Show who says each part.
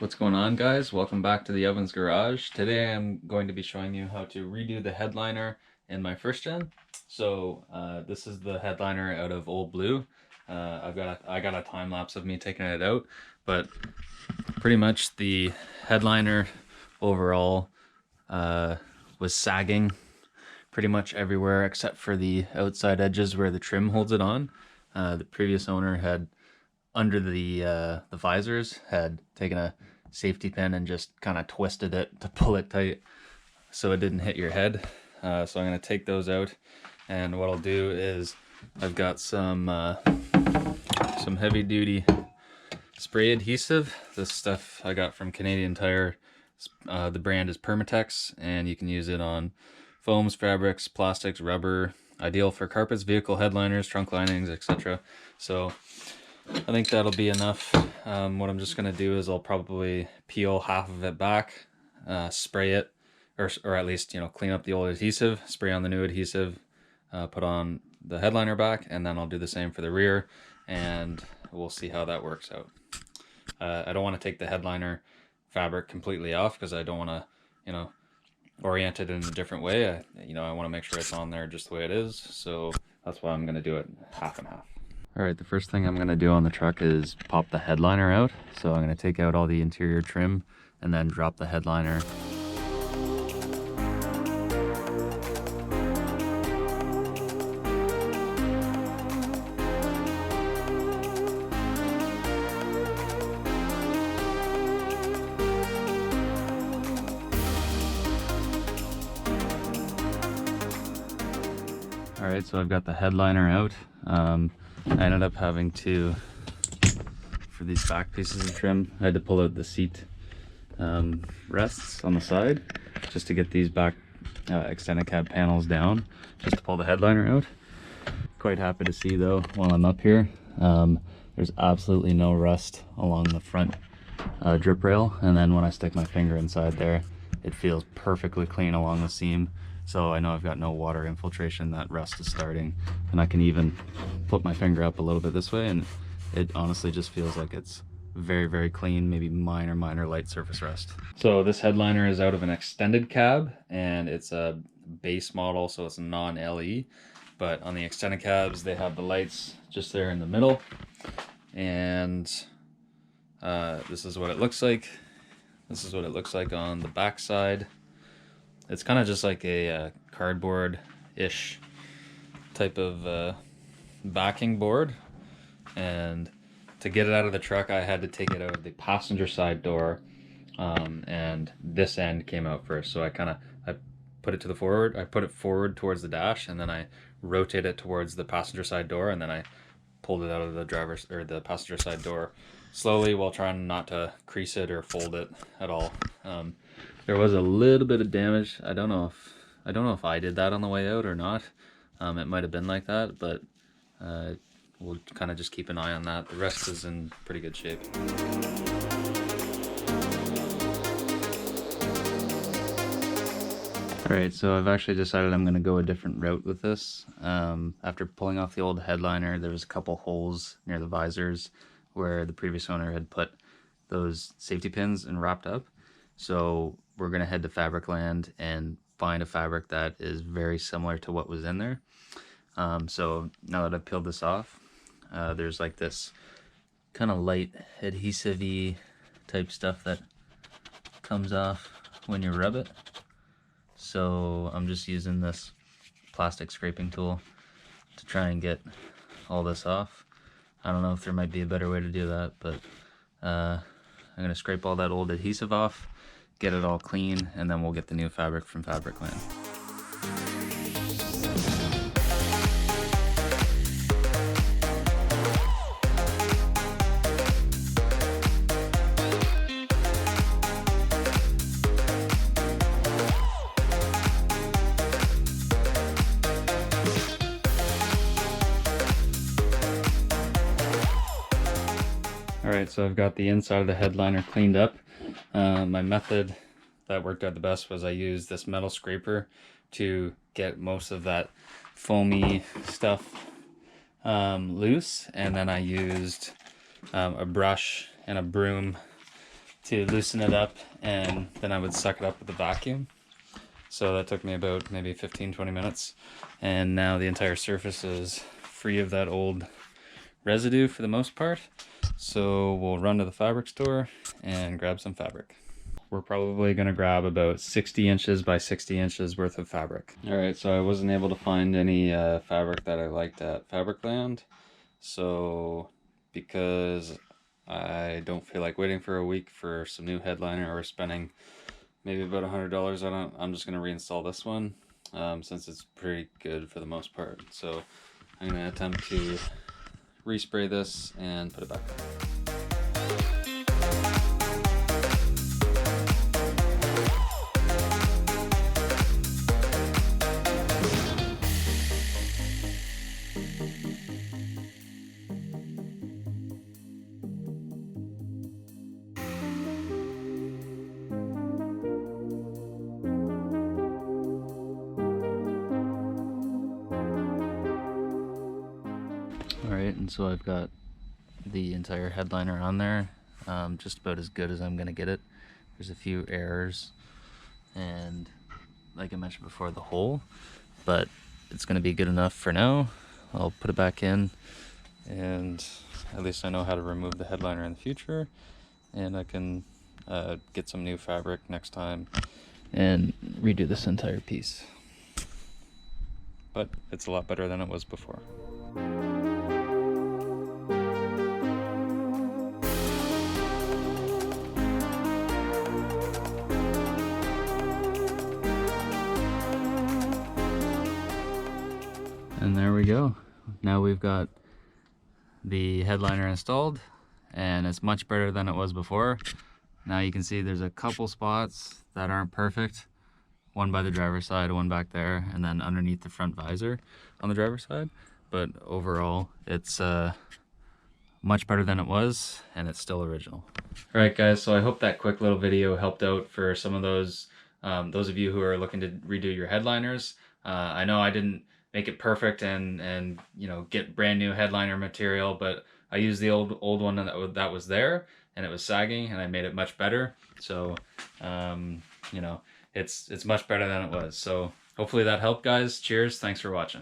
Speaker 1: What's going on, guys? Welcome back to the Ovens Garage. Today I'm going to be showing you how to redo the headliner in my first gen. This is the headliner out of Old Blue. I got a time lapse of me taking it out, but pretty much the headliner overall was sagging pretty much everywhere except for the outside edges where the trim holds it on. The previous owner had under the visors had taken a safety pin and just kind of twisted it to pull it tight so it didn't hit your head. So I'm going to take those out, and what I'll do is I've got some heavy duty spray adhesive. This stuff I got from Canadian Tire. The brand is Permatex, and you can use it on foams, fabrics, plastics, rubber. Ideal for carpets, vehicle headliners, trunk linings, etc. So I think that'll be enough. What I'm just going to do is I'll probably peel half of it back, spray it, or at least, clean up the old adhesive, spray on the new adhesive, put on the headliner back, and then I'll do the same for the rear, and we'll see how that works out. I don't want to take the headliner fabric completely off because I don't want to, orient it in a different way. I want to make sure it's on there just the way it is, so that's why I'm going to do it half and half. Alright, the first thing I'm going to do on the truck is pop the headliner out. So I'm going to take out all the interior trim and then drop the headliner. Alright, so I've got the headliner out. I ended up having to, for these back pieces of trim, I had to pull out the seat rests on the side just to get these back extended cab panels down, just to pull the headliner out. Quite happy to see though, while I'm up here, there's absolutely no rust along the front drip rail, and then when I stick my finger inside there, it feels perfectly clean along the seam. So I know I've got no water infiltration. That rust is starting, and I can even put my finger up a little bit this way, and it honestly just feels like it's very, very clean, maybe minor light surface rust. So this headliner is out of an extended cab, and it's a base model, so it's non-LE, but on the extended cabs they have the lights just there in the middle, and this is what it looks like. This is what it looks like on the back side. It's kind of just like a cardboard-ish type of backing board, and to get it out of the truck I had to take it out of the passenger side door, and this end came out first, so I put it to the forward. I put it forward towards the dash, and then I rotate it towards the passenger side door, and then I pulled it out of the passenger side door slowly while trying not to crease it or fold it at all. There was a little bit of damage. I don't know if I did that on the way out or not. It might have been like that, but we'll kind of just keep an eye on that. The rest is in pretty good shape. Alright, so I've actually decided I'm going to go a different route with this. After pulling off the old headliner, there was a couple holes near the visors where the previous owner had put those safety pins and wrapped up. So we're going to head to Fabricland and find a fabric that is very similar to what was in there. So now that I've peeled this off, there's like this kind of light adhesive-y type stuff that comes off when you rub it. So I'm just using this plastic scraping tool to try and get all this off. I don't know if there might be a better way to do that, but I'm going to scrape all that old adhesive off, get it all clean, and then we'll get the new fabric from Fabricland. Alright, so I've got the inside of the headliner cleaned up. My method that worked out the best was I used this metal scraper to get most of that foamy stuff loose, and then I used a brush and a broom to loosen it up, and then I would suck it up with the vacuum. So that took me about maybe 15-20 minutes, and now the entire surface is free of that old residue for the most part. So we'll run to the fabric store and grab some fabric. We're probably going to grab about 60 inches by 60 inches worth of fabric. All right, so I wasn't able to find any fabric that I liked at Fabricland. So because I don't feel like waiting for a week for some new headliner or spending maybe about $100 on it, I'm just going to reinstall this one since it's pretty good for the most part. So I'm going to attempt to respray this and put it back on. Alright, and so I've got the entire headliner on there, just about as good as I'm going to get it. There's a few errors, and like I mentioned before, the hole, but it's going to be good enough for now. I'll put it back in, and at least I know how to remove the headliner in the future, and I can get some new fabric next time and redo this entire piece. But it's a lot better than it was before. And there we go. Now we've got the headliner installed, and it's much better than it was before. Now you can see there's a couple spots that aren't perfect. One by the driver's side, one back there, and then underneath the front visor on the driver's side. But overall, it's much better than it was, and it's still original. All right, guys, so I hope that quick little video helped out for some of those of you who are looking to redo your headliners. I know I didn't make it perfect and you know, get brand new headliner material, but I used the old one that was there, and it was sagging, and I made it much better. So you know, it's much better than it was. So hopefully that helped, guys. Cheers, thanks for watching.